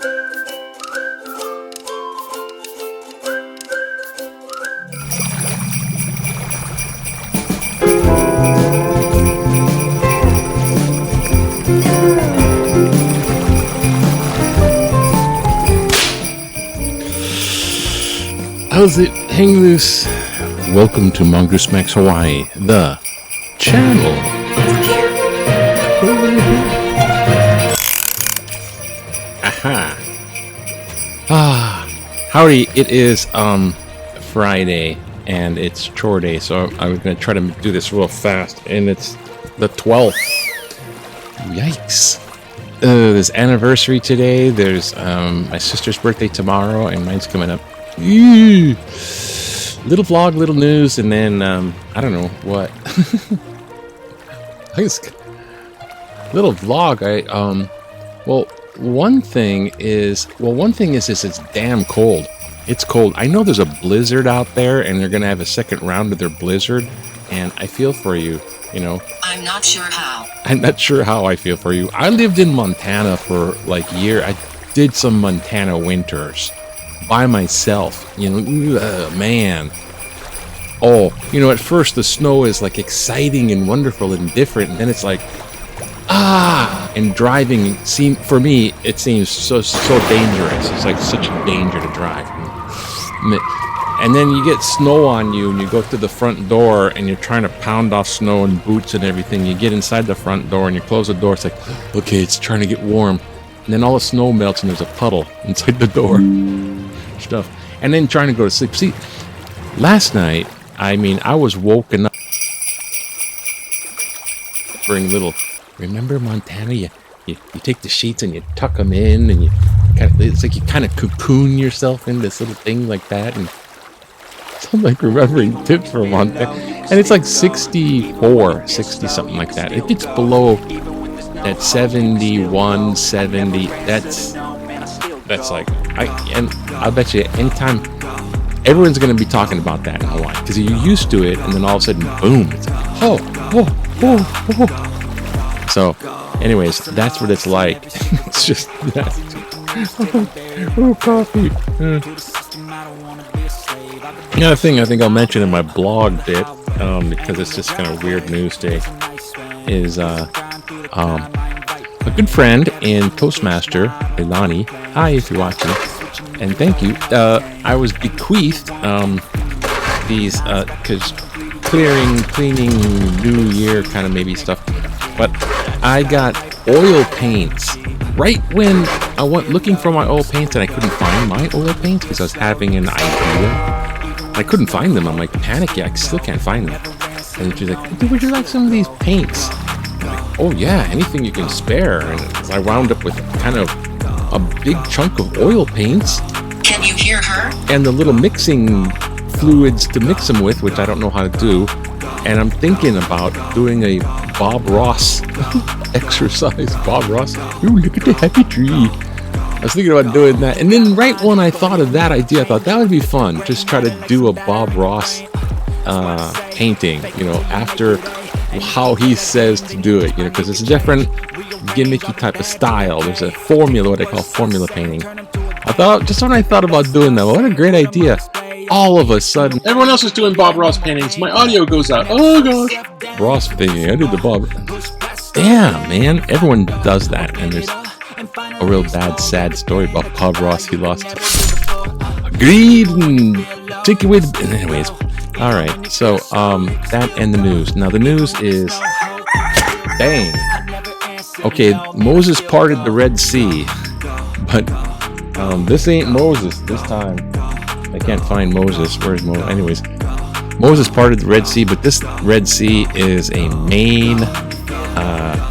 How's it? Hang loose. Welcome to Mongoose Max Hawaii, the channel. Aha. Howdy. It is Friday and it's chore day, so I'm going to try to do this real fast, and it's the 12th. Yikes. There's anniversary today. There's my sister's birthday tomorrow, and mine's coming up. Little vlog, little news, and then I don't know what. Little vlog. One thing is it's damn cold. It's cold. I know there's a blizzard out there, and they're gonna have a second round of their blizzard, and I feel for you. You know. I'm not sure how I feel for you. I lived in Montana for like a year. I did some Montana winters by myself, man. Oh, at first the snow is like exciting and wonderful and different, and then it's like, and driving for me, it seems so dangerous. It's like such a danger to drive. And then you get snow on you, and you go to the front door, and you're trying to pound off snow and boots and everything. You get inside the front door, and you close the door. It's like, okay, it's trying to get warm. And then all the snow melts, and there's a puddle inside the door. Stuff. And then trying to go to sleep. See, last night, I was woken up. Remember Montana? You take the sheets and you tuck them in, and it's like you kind of cocoon yourself in this little thing like that. And so I'm like remembering tips from Montana. And it's like 60 something like that. It gets below at 71, 70. That's like, I bet you anytime, everyone's going to be talking about that in Hawaii, because you're used to it, and then all of a sudden, boom, it's like, oh. So, anyways, that's what it's like. It's just that. Oh, coffee. Another thing I think I'll mention in my blog bit, because it's just kind of weird news day, is a good friend and Toastmaster, Ilani. Hi, if you're watching, and thank you. I was bequeathed these, because cleaning, New Year kind of maybe stuff. But I got oil paints right when I went looking for my oil paints, and I couldn't find my oil paints because I was having an idea. I couldn't find them. I'm like panicking. I still can't find them. And she's like, "Would you like some of these paints?" Oh yeah, anything you can spare. And I wound up with kind of a big chunk of oil paints. Can you hear her? And the little mixing fluids to mix them with, which I don't know how to do. And I'm thinking about doing a Bob Ross exercise. Bob Ross. Ooh, look at the happy tree. I was thinking about doing that. And then right when I thought of that idea, I thought that would be fun. Just try to do a Bob Ross painting, after how he says to do it, because it's a different gimmicky type of style. There's a formula, what I call formula painting. Just when I thought about doing that, what a great idea. All of a sudden, everyone else is doing Bob Ross paintings. My audio goes out. Oh gosh. Ross painting. I did the Bob. Damn, man. Everyone does that. And there's a real bad, sad story about Bob Ross. He lost greed and took it with. Anyways. All right. So, that and the news. Now, the news is, dang. Okay, Moses parted the Red Sea. But this ain't Moses this time. I can't find Moses. Where's Moses? Anyways, Moses parted the Red Sea, but this Red Sea is a main.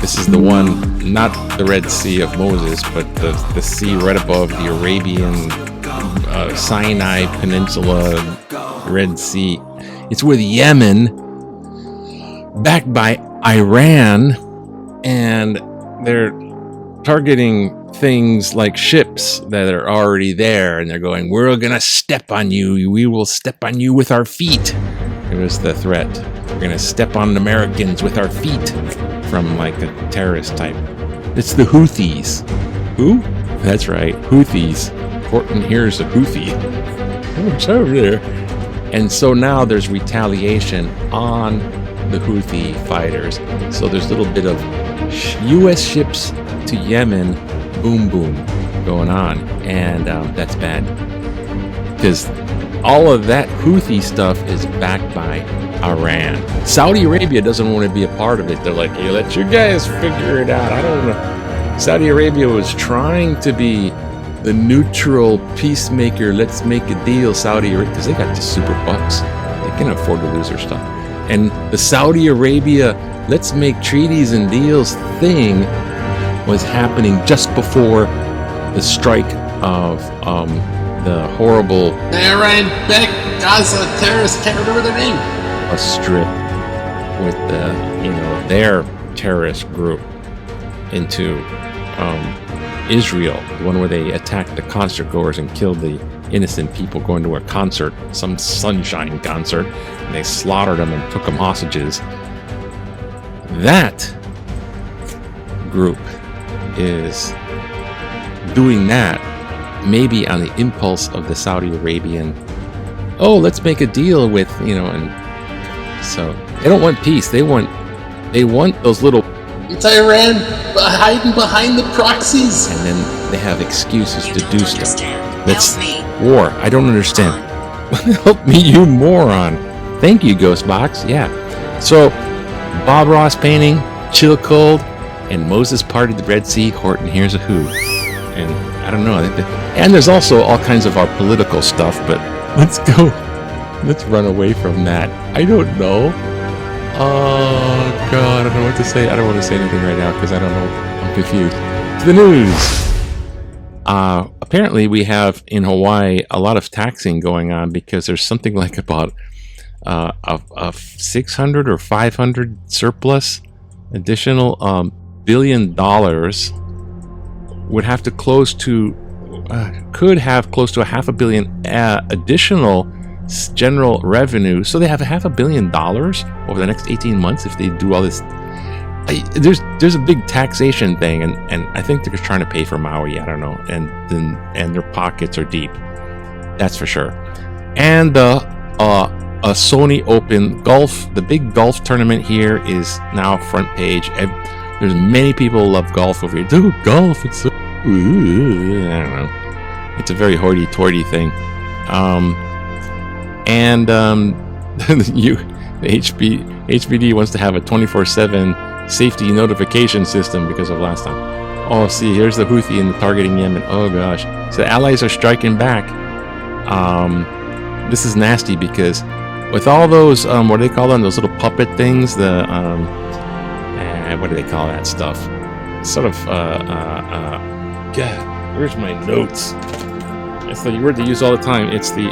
This is the one, not the Red Sea of Moses, but the sea right above the Arabian Sinai Peninsula Red Sea. It's with Yemen, backed by Iran, and they're targeting things like ships that are already there, and they're going, we're gonna step on you. We will step on you with our feet. It was the threat. We're gonna step on Americans with our feet, from like a terrorist type. It's the Houthis. Who? That's right, Houthis. Horton here's a Houthi. Oh, it's over there. And so now there's retaliation on the Houthi fighters. So there's a little bit of U.S. ships to Yemen, boom, boom, going on. And that's bad. Because all of that Houthi stuff is backed by Iran. Saudi Arabia doesn't want to be a part of it. They're like, hey, let you guys figure it out. I don't know. Saudi Arabia was trying to be the neutral peacemaker. Let's make a deal, Saudi Arabia, because they got the super bucks. They can afford to lose their stuff. And the Saudi Arabia, let's make treaties and deals thing was happening just before the strike of the horrible Iran back Gaza terrorists, can't remember their name. A strip with the their terrorist group into Israel, the one where they attacked the concert goers and killed the innocent people going to a concert, some sunshine concert, and they slaughtered them and took them hostages. That group is doing that maybe on the impulse of the Saudi Arabian, oh, let's make a deal with, and so they don't want peace. They want those little, it's Iran hiding behind the proxies. and then they have excuses to do stuff. That's war. I don't understand. Help me, you moron. Thank you, Ghostbox. Yeah. So, Bob Ross painting, chill cold, and Moses parted the Red Sea. Horton here's a who. And I don't know. And there's also all kinds of our political stuff, but let's go. Let's run away from that. I don't know. Oh, God, I don't know what to say. I don't want to say anything right now because I don't know. I'm confused. To the news. Apparently, we have in Hawaii a lot of taxing going on because there's something like about a 600 or 500 surplus additional $1 billion would have to could have close to $500 million additional general revenue. So they have $500 million over the next 18 months if they do all this. There's a big taxation thing, and I think they're trying to pay for Maui. I don't know, and their pockets are deep. That's for sure. And a Sony Open golf, the big golf tournament here is now front page. There's many people who love golf over here. Dude, golf, it's so, I don't know. It's a very hoity-toity thing. The HPD wants to have a 24/7 safety notification system because of last time. Oh, see, here's the Houthi and targeting Yemen. Oh gosh, so the allies are striking back. This is nasty because with all those what do they call them? Those little puppet things. The what do they call that stuff? Sort of God, where's my notes? It's the word they use all the time. It's the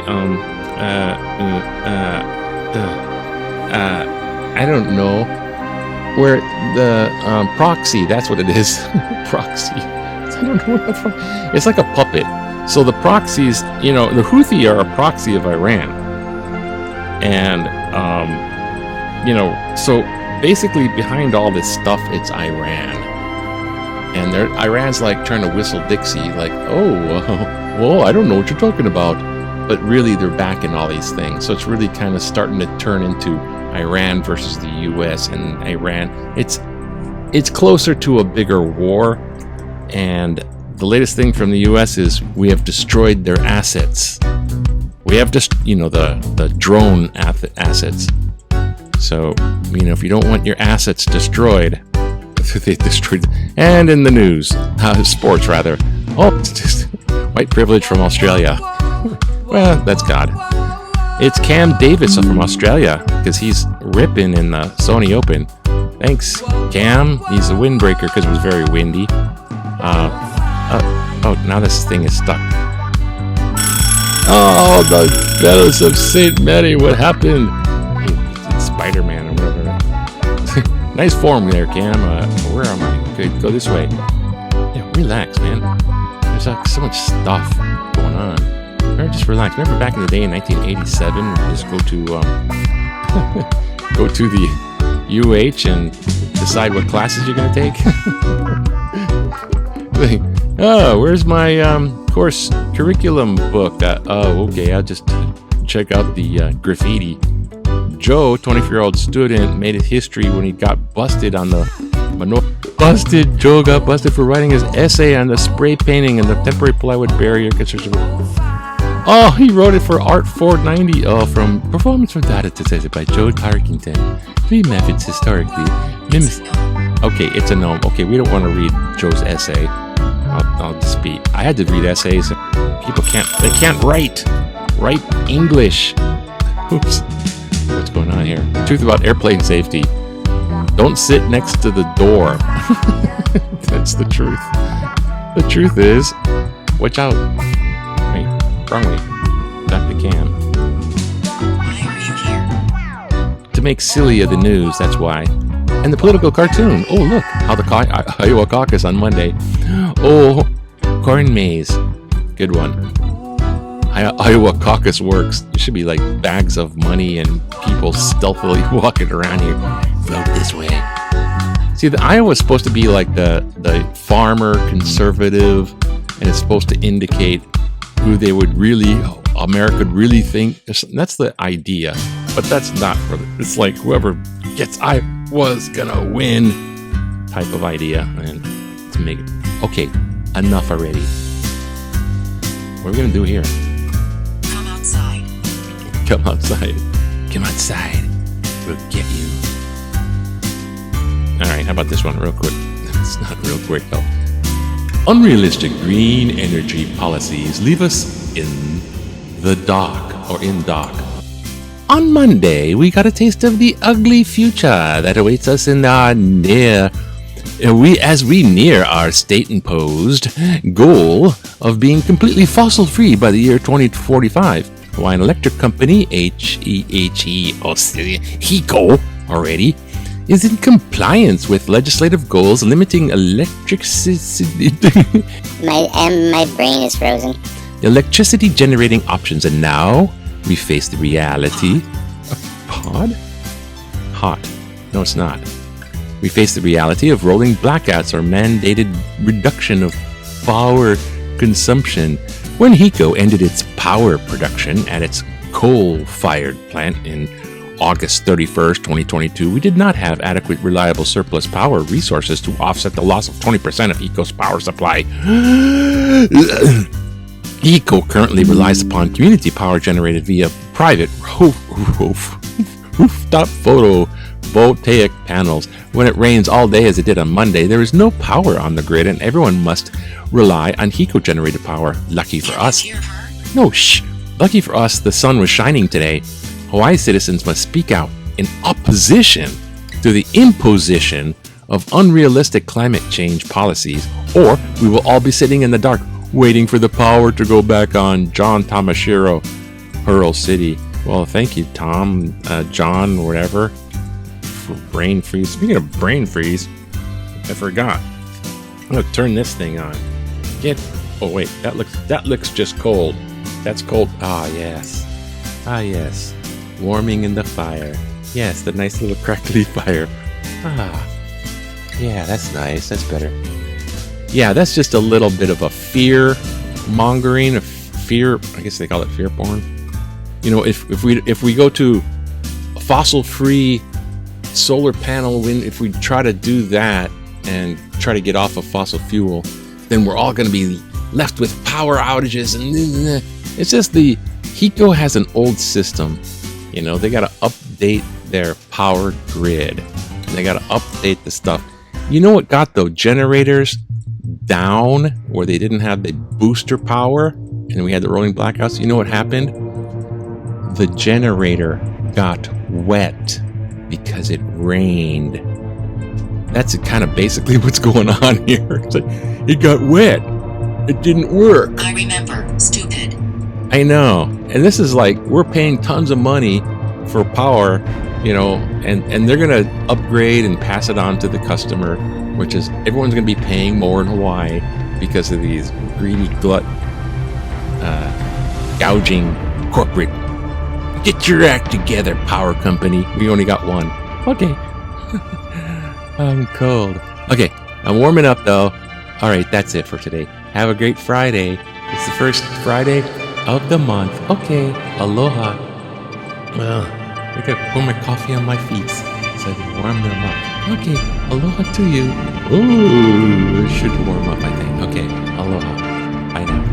I don't know where the proxy. That's what it is. Proxy. I don't know what that's from. It's like a puppet. So the proxies, the Houthi are a proxy of Iran, and so basically behind all this stuff, it's Iran, and Iran's like trying to whistle Dixie, like, well, I don't know what you're talking about. But really, they're backing all these things. So it's really kind of starting to turn into Iran versus the U.S. and Iran. It's closer to a bigger war. And the latest thing from the U.S. is we have destroyed their assets. We have just, the drone assets. So, if you don't want your assets destroyed, they destroyed. And in the news, sports rather. Oh, it's just white privilege from Australia. Well, that's God. It's Cam Davis from Australia because he's ripping in the Sony Open. Thanks, Cam. He's a windbreaker because it was very windy. Now this thing is stuck. Oh, the bellows of St. Mary, what happened? It's Spider-Man or whatever. Nice form there, Cam. Where am I? Okay, go this way. Yeah, relax, man. There's so much stuff going on. Just relax. Remember back in the day in 1987, we just go to the UH and decide what classes you're going to take? Oh, where's my course curriculum book? Okay, I'll just check out the graffiti. Joe, 24-year-old student, made his history when he got busted on the Joe got busted for writing his essay on the spray painting and the temporary plywood barrier construction. Oh, he wrote it for Art 490. Oh, from performance from data to by Joe Tarkington. 3 methods historically. Okay, it's a gnome. Okay, we don't want to read Joe's essay. I'll dispute. I had to read essays. People can't write English. Oops. What's going on here? Truth about airplane safety. Don't sit next to the door. That's the truth. The truth is, watch out. Wait, wrong way. Back the cam. To make silly of the news, that's why. And the political cartoon. Oh, look, how the Iowa caucus on Monday. Oh, corn maze. Good one. Iowa caucus works. There should be like bags of money and people stealthily walking around here. Vote this way. See, the Iowa's supposed to be like the farmer conservative, and it's supposed to indicate who they would really, America would really think. That's the idea, but that's not for it's like whoever gets Iowa's gonna win type of idea, and to make it okay. Enough already. What are we gonna do here? Come outside. Come outside. Come outside. We'll get you. Alright, how about this one real quick? It's not real quick though. Unrealistic green energy policies leave us in the dark, or in dark. On Monday, we got a taste of the ugly future that awaits us in our as we near our state-imposed goal of being completely fossil-free by the year 2045. Hawaiian Electric Company, HECO already, is in compliance with legislative goals limiting electricity. My brain is frozen. Electricity generating options, and now we face the reality of hot. No, it's not. We face the reality of rolling blackouts or mandated reduction of power consumption. When HECO ended its power production at its coal-fired plant in August 31st, 2022, we did not have adequate, reliable surplus power resources to offset the loss of 20% of HECO's power supply. HECO currently relies upon community power generated via private rooftop photovoltaic panels. When it rains all day as it did on Monday, there is no power on the grid and everyone must rely on HECO generated power. Lucky for us. Lucky for us, the sun was shining today. Hawaii citizens must speak out in opposition to the imposition of unrealistic climate change policies, or we will all be sitting in the dark waiting for the power to go back on. John Tamashiro, Pearl City. Well, thank you, Tom, John, whatever, for brain freeze. Speaking of brain freeze, I forgot. I'm gonna turn this thing on. Oh wait, that looks just cold. That's cold. Ah yes. Warming in the fire. Yes, the nice little crackly fire. Yeah, that's nice. That's better. Yeah, that's just a little bit of a fear mongering, a fear. I guess they call it fear porn. You know, if we go to a fossil-free solar panel, if we try to do that and try to get off of fossil fuel, then we're all going to be left with power outages, and it's just the HECO has an old system. You know, they got to update their power grid. They got to update the stuff. You know what got the generators down where they didn't have the booster power and we had the rolling blackouts? You know what happened? The generator got wet because it rained. That's kind of basically what's going on here. It's like, it got wet. It didn't work. I remember, stupid. I know. And this is like, we're paying tons of money for power, you know, and they're going to upgrade and pass it on to the customer, which is everyone's going to be paying more in Hawaii because of these greedy glut, gouging corporate. Get your act together, power company. We only got one. Okay. I'm cold. Okay, I'm warming up though. All right, that's it for today. Have a great Friday. It's the first Friday of the month. Okay, aloha. Well, I gotta pour my coffee on my feet so I can warm them up. Okay, aloha to you. Oh, it should warm up, I think. Okay, aloha. Bye now.